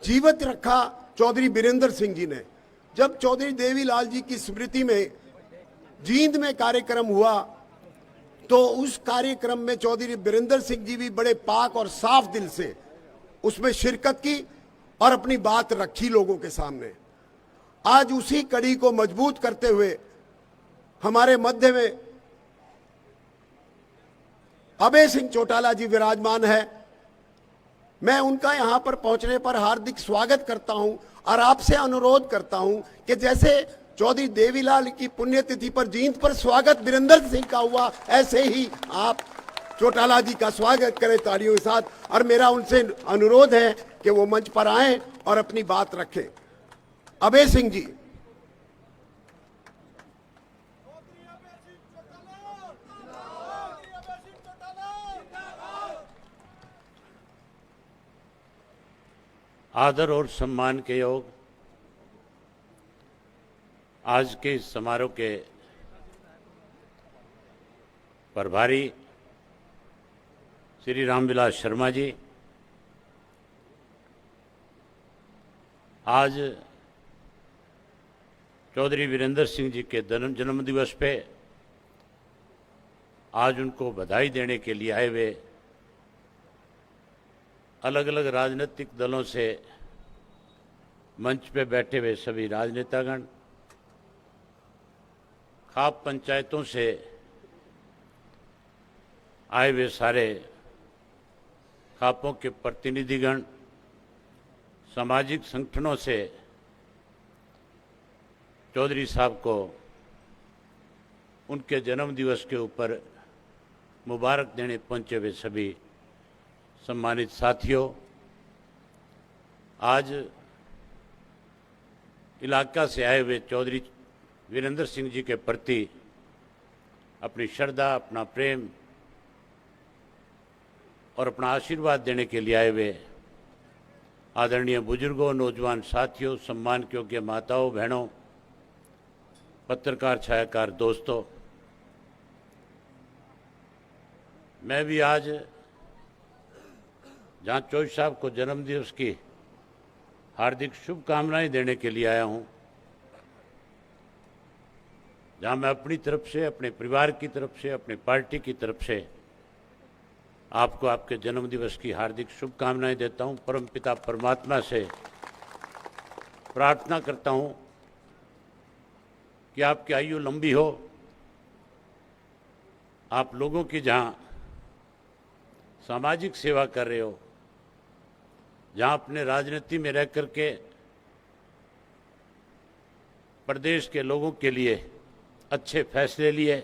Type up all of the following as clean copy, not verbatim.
जीवित रखा चौधरी बीरेंद्र सिंह जी ने। जब चौधरी देवीलाल जी की स्मृति में जींद में कार्यक्रम हुआ तो उस कार्यक्रम में चौधरी बीरेंद्र सिंह जी भी बड़े पाक और साफ दिल से उसमें शिरकत की और अपनी बात रखी लोगों के सामने। आज उसी कड़ी को मजबूत करते हुए हमारे मध्य में अभय सिंह चौटाला जी विराजमान है। मैं उनका यहां पर पहुंचने पर हार्दिक स्वागत करता हूं और आपसे अनुरोध करता हूं कि जैसे चौधरी देवीलाल की पुण्यतिथि पर जींद पर स्वागत बीरेंद्र सिंह का हुआ, ऐसे ही आप चौटाला जी का स्वागत करें तालियों के साथ। और मेरा उनसे अनुरोध है कि वो मंच पर आएं और अपनी बात रखें। अभय सिंह जी। आदर और सम्मान के योग आज के इस समारोह के प्रभारी श्री रामविलास शर्मा जी, आज चौधरी वीरेंद्र सिंह जी के जन्म दिवस पे आज उनको बधाई देने के लिए आए हुए अलग अलग राजनीतिक दलों से मंच पे बैठे हुए सभी राजनेतागण, खाप पंचायतों से आए हुए सारे खापों के प्रतिनिधिगण, सामाजिक संगठनों से चौधरी साहब को उनके जन्म दिवस के ऊपर मुबारक देने पहुंचे हुए सभी सम्मानित साथियों, आज इलाका से आए हुए चौधरी वीरेंद्र सिंह जी के प्रति अपनी श्रद्धा, अपना प्रेम और अपना आशीर्वाद देने के लिए आए हुए आदरणीय बुजुर्गों, नौजवान साथियों, सम्मान के योग्य माताओं, बहनों, पत्रकार, छायाकार दोस्तों, मैं भी आज जहाँ चौधरी साहब को जन्मदिवस की हार्दिक शुभकामनाएं देने के लिए आया हूँ, जहाँ मैं अपनी तरफ से, अपने परिवार की तरफ से, अपने पार्टी की तरफ से आपको आपके जन्मदिवस की हार्दिक शुभकामनाएं देता हूँ। परमपिता परमात्मा से प्रार्थना करता हूँ कि आपकी आयु लंबी हो, आप लोगों की जहाँ सामाजिक सेवा कर रहे हो, जहाँ अपने राजनीति में रह करके प्रदेश के लोगों के लिए अच्छे फैसले लिए,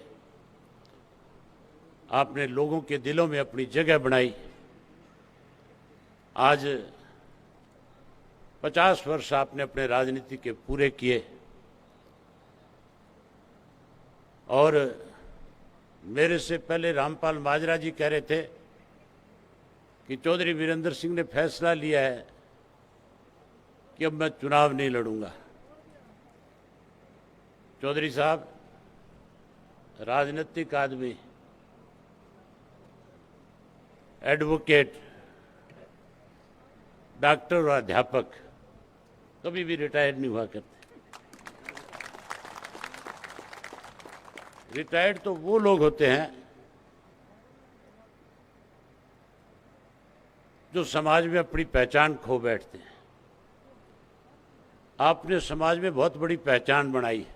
आपने लोगों के दिलों में अपनी जगह बनाई। आज 50 वर्ष आपने अपने राजनीति के पूरे किए और मेरे से पहले रामपाल माजरा जी कह रहे थे कि चौधरी वीरेंद्र सिंह ने फैसला लिया है कि अब मैं चुनाव नहीं लड़ूंगा। चौधरी साहब राजनीतिक आदमी, एडवोकेट, डॉक्टर और अध्यापक कभी भी रिटायर्ड नहीं हुआ करते। रिटायर्ड तो वो लोग होते हैं जो समाज में अपनी पहचान खो बैठते हैं। आपने समाज में बहुत बड़ी पहचान बनाई है।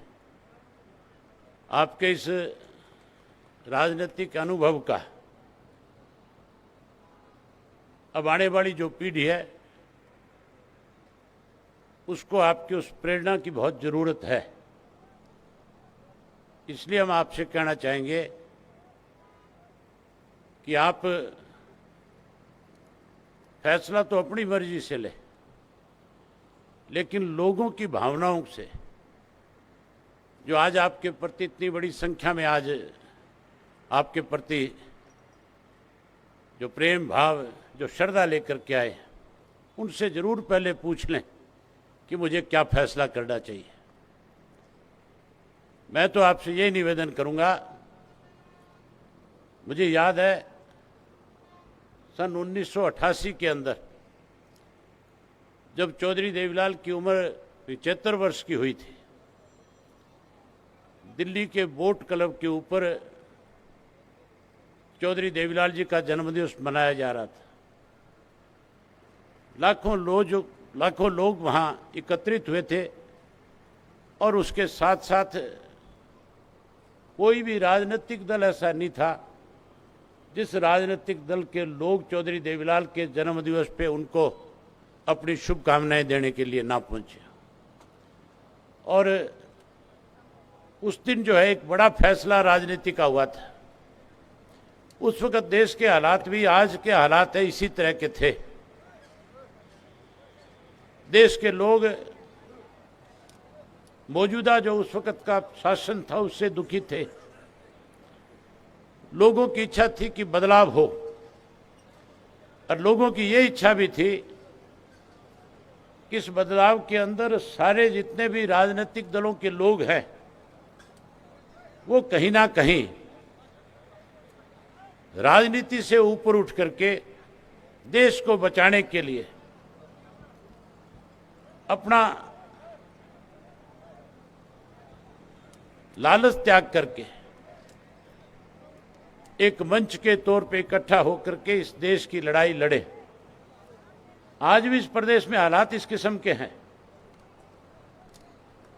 आपके इस राजनीतिक अनुभव का अब आने वाली जो पीढ़ी है उसको आपकी उस प्रेरणा की बहुत ज़रूरत है। इसलिए हम आपसे कहना चाहेंगे कि आप फैसला तो अपनी मर्जी से ले, लेकिन लोगों की भावनाओं से, जो आज आपके प्रति इतनी बड़ी संख्या में आज आपके प्रति जो प्रेम भाव, जो श्रद्धा लेकर के आए, उनसे जरूर पहले पूछ लें कि मुझे क्या फैसला करना चाहिए। मैं तो आपसे यही निवेदन करूंगा, मुझे याद है सन 1988 के अंदर जब चौधरी देवीलाल की उम्र 75 वर्ष की हुई थी, दिल्ली के बोट क्लब के ऊपर चौधरी देवीलाल जी का जन्मदिवस मनाया जा रहा था। लाखों लोग वहां एकत्रित हुए थे और उसके साथ साथ कोई भी राजनीतिक दल ऐसा नहीं था जिस राजनीतिक दल के लोग चौधरी देवीलाल के जन्मदिवस पे उनको अपनी शुभकामनाएं देने के लिए ना पहुंचे। और उस दिन जो है एक बड़ा फैसला राजनीति का हुआ था। उस वक्त देश के हालात भी आज के हालात है इसी तरह के थे। देश के लोग मौजूदा जो उस वक्त का शासन था उससे दुखी थे। लोगों की इच्छा थी कि बदलाव हो और लोगों की ये इच्छा भी थी कि इस बदलाव के अंदर सारे जितने भी राजनीतिक दलों के लोग हैं वो कहीं ना कहीं राजनीति से ऊपर उठ करके देश को बचाने के लिए अपना लालच त्याग करके एक मंच के तौर पे इकट्ठा होकर के इस देश की लड़ाई लड़े। आज भी इस प्रदेश में हालात इस किस्म के हैं।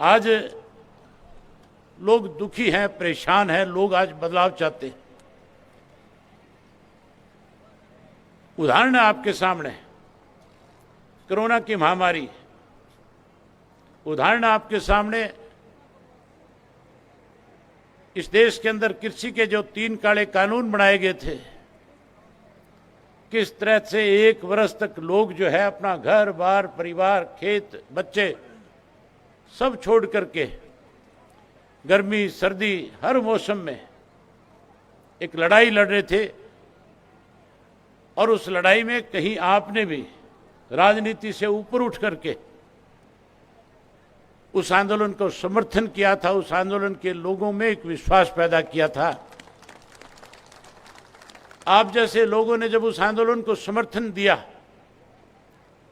आज लोग दुखी हैं, परेशान हैं, लोग आज बदलाव चाहते हैं। उदाहरण आपके सामने कोरोना की महामारी, उदाहरण आपके सामने इस देश के अंदर कृषि के जो 3 काले कानून बनाए गए थे, किस तरह से 1 वर्ष तक लोग जो है अपना घर बार, परिवार, खेत, बच्चे सब छोड़ करके गर्मी सर्दी हर मौसम में एक लड़ाई लड़ रहे थे। और उस लड़ाई में कहीं आपने भी राजनीति से ऊपर उठ करके उस आंदोलन को समर्थन किया था, उस आंदोलन के लोगों में एक विश्वास पैदा किया था। आप जैसे लोगों ने जब उस आंदोलन को समर्थन दिया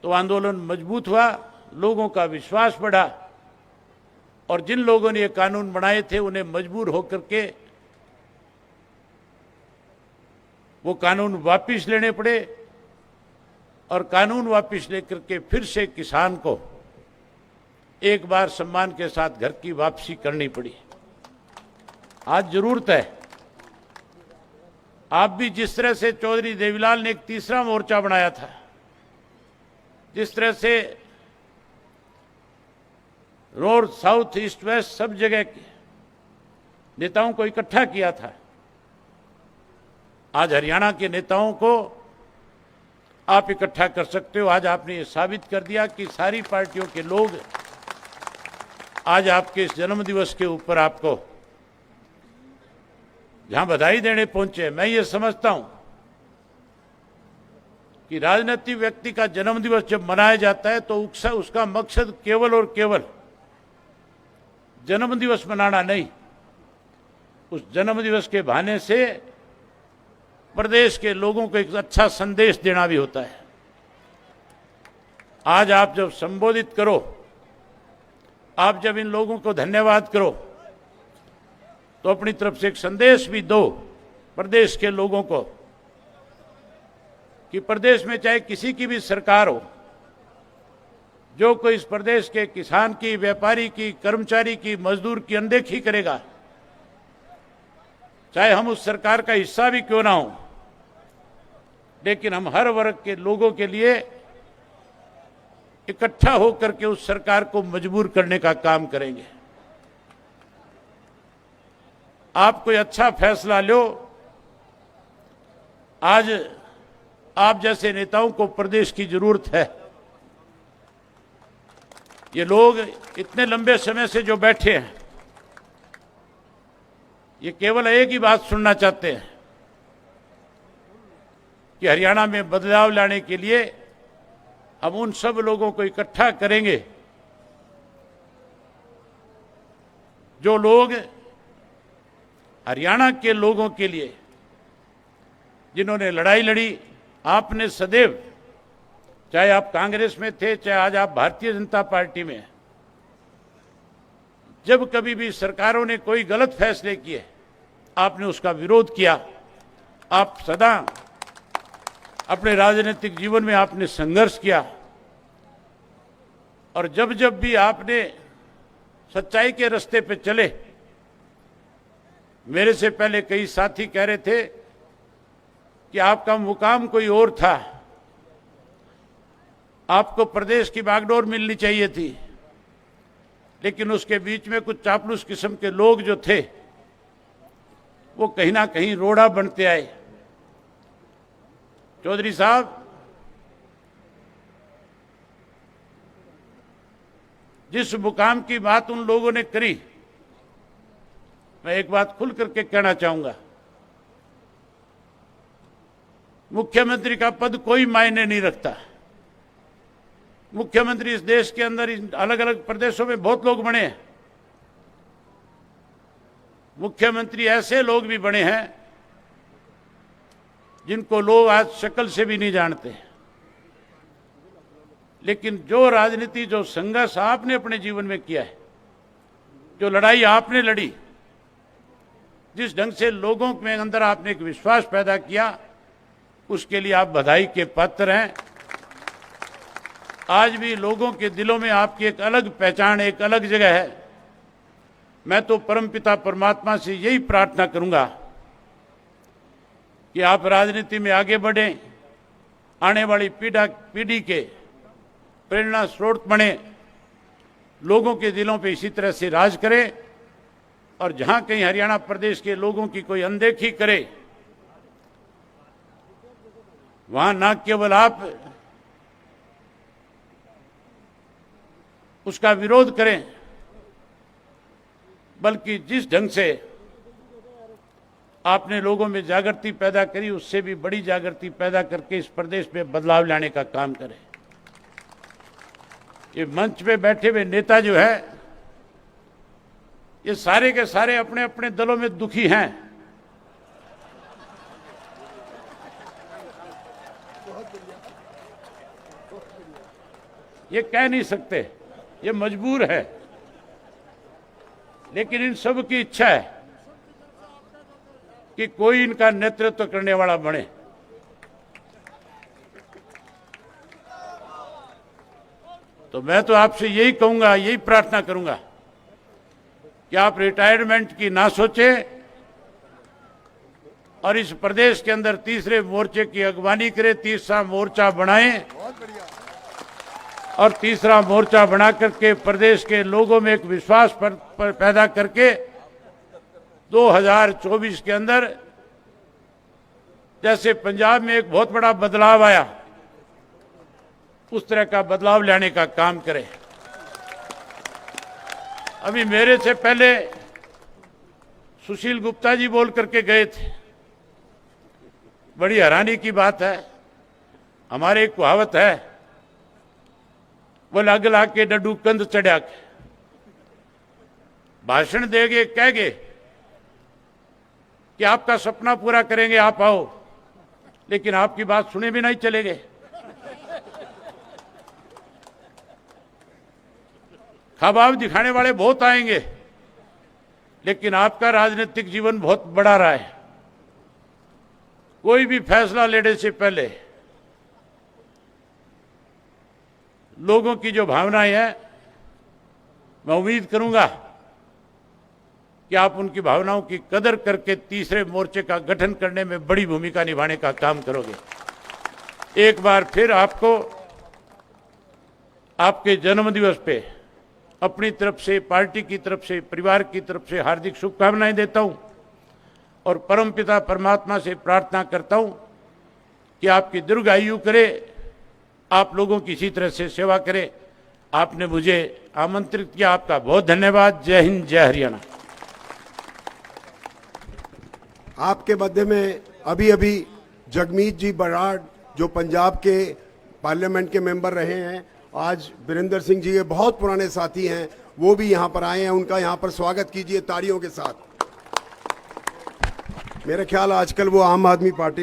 तो आंदोलन मजबूत हुआ, लोगों का विश्वास बढ़ा और जिन लोगों ने ये कानून बनाए थे उन्हें मजबूर होकर के वो कानून वापस लेने पड़े और कानून वापस लेकर के फिर से किसान को एक बार सम्मान के साथ घर की वापसी करनी पड़ी। आज जरूरत है आप भी जिस तरह से चौधरी देवीलाल ने एक तीसरा मोर्चा बनाया था, जिस तरह से नॉर्थ साउथ ईस्ट वेस्ट सब जगह के नेताओं को इकट्ठा किया था, आज हरियाणा के नेताओं को आप इकट्ठा कर सकते हो। आज आपने ये साबित कर दिया कि सारी पार्टियों के लोग आज आपके इस जन्मदिवस के ऊपर आपको जहां बधाई देने पहुंचे। मैं ये समझता हूं कि राजनीतिक व्यक्ति का जन्मदिवस जब मनाया जाता है तो उसका मकसद केवल और केवल जन्मदिवस मनाना नहीं, उस जन्मदिवस के बहाने से प्रदेश के लोगों को एक अच्छा संदेश देना भी होता है। आज आप जब संबोधित करो, आप जब इन लोगों को धन्यवाद करो तो अपनी तरफ से एक संदेश भी दो प्रदेश के लोगों को कि प्रदेश में चाहे किसी की भी सरकार हो, जो कोई इस प्रदेश के किसान की, व्यापारी की, कर्मचारी की, मजदूर की अनदेखी करेगा, चाहे हम उस सरकार का हिस्सा भी क्यों ना हो, लेकिन हम हर वर्ग के लोगों के लिए इकट्ठा होकर के उस सरकार को मजबूर करने का काम करेंगे। आप कोई अच्छा फैसला लो। आज आप जैसे नेताओं को प्रदेश की जरूरत है। ये लोग इतने लंबे समय से जो बैठे हैं, ये केवल एक ही बात सुनना चाहते हैं कि हरियाणा में बदलाव लाने के लिए हम उन सब लोगों को इकट्ठा करेंगे जो लोग हरियाणा के लोगों के लिए, जिन्होंने लड़ाई लड़ी। आपने सदैव चाहे आप कांग्रेस में थे, चाहे आज आप भारतीय जनता पार्टी में हैं, जब कभी भी सरकारों ने कोई गलत फैसले किए, आपने उसका विरोध किया। आप सदा अपने राजनीतिक जीवन में आपने संघर्ष किया, और जब जब भी आपने सच्चाई के रास्ते पे चले, मेरे से पहले कई साथी कह रहे थे कि आपका मुकाम कोई और था, आपको प्रदेश की बागडोर मिलनी चाहिए थी, लेकिन उसके बीच में कुछ चापलूस किस्म के लोग जो थे वो कहीं ना कहीं रोड़ा बनते आए। चौधरी साहब, जिस मुकाम की बात उन लोगों ने करी, मैं एक बात खुल करके कहना चाहूंगा, मुख्यमंत्री का पद कोई मायने नहीं रखता। मुख्यमंत्री इस देश के अंदर अलग अलग प्रदेशों में बहुत लोग बने हैं। मुख्यमंत्री ऐसे लोग भी बने हैं जिनको लोग आज शक्ल से भी नहीं जानते, लेकिन जो राजनीति, जो संघर्ष आपने अपने जीवन में किया है, जो लड़ाई आपने लड़ी, जिस ढंग से लोगों में अंदर आपने एक विश्वास पैदा किया, उसके लिए आप बधाई के पात्र हैं। आज भी लोगों के दिलों में आपकी एक अलग पहचान, एक अलग जगह है। मैं तो परमपिता परमात्मा से यही प्रार्थना करूंगा कि आप राजनीति में आगे बढ़ें, आने वाली पीढ़ी के प्रेरणा स्रोत बने, लोगों के दिलों पे इसी तरह से राज करें, और जहां कहीं हरियाणा प्रदेश के लोगों की कोई अनदेखी करे, वहां न केवल आप उसका विरोध करें, बल्कि जिस ढंग से आपने लोगों में जागृति पैदा करी, उससे भी बड़ी जागृति पैदा करके इस प्रदेश में बदलाव लाने का काम करें। ये मंच पे बैठे हुए नेता जो है, ये सारे के सारे अपने अपने दलों में दुखी हैं। ये कह नहीं सकते, ये मजबूर है, लेकिन इन सब की इच्छा है कि कोई इनका नेतृत्व करने वाला बने। तो मैं तो आपसे यही कहूंगा, यही प्रार्थना करूंगा कि आप रिटायरमेंट की ना सोचें और इस प्रदेश के अंदर तीसरे मोर्चे की अगवानी करें, तीसरा मोर्चा बनाएं, और तीसरा मोर्चा बना करके प्रदेश के लोगों में एक विश्वास पर पैदा करके 2024 के अंदर जैसे पंजाब में एक बहुत बड़ा बदलाव आया, उस तरह का बदलाव लाने का काम करें। अभी मेरे से पहले सुशील गुप्ता जी बोल करके गए थे। बड़ी हैरानी की बात है, हमारे एक कहावत है, वो लग ला के डड्डू कंध चढ़ा के भाषण देंगे, कहेंगे कि आपका सपना पूरा करेंगे, आप आओ, लेकिन आपकी बात सुने भी नहीं चले गए। ख्वाब दिखाने वाले बहुत आएंगे, लेकिन आपका राजनीतिक जीवन बहुत बड़ा रहा है। कोई भी फैसला लेने से पहले लोगों की जो भावनाएं हैं, मैं उम्मीद करूंगा कि आप उनकी भावनाओं की कदर करके तीसरे मोर्चे का गठन करने में बड़ी भूमिका निभाने का काम करोगे। एक बार फिर आपको आपके जन्मदिवस पे अपनी तरफ से, पार्टी की तरफ से, परिवार की तरफ से हार्दिक शुभकामनाएं देता हूं, और परमपिता परमात्मा से प्रार्थना करता हूं कि आपकी दीर्घायु करे, आप लोगों की इसी तरह से सेवा करे। आपने मुझे आमंत्रित किया, आपका बहुत धन्यवाद। जय हिंद, जय हरियाणा। आपके मध्य में अभी अभी जगमीत जी बराड़, जो पंजाब के पार्लियामेंट के मेंबर रहे हैं, आज वीरेंद्र सिंह जी के बहुत पुराने साथी हैं, वो भी यहाँ पर आए हैं। उनका यहाँ पर स्वागत कीजिए तालियों के साथ। मेरा ख्याल आजकल वो आम आदमी पार्टी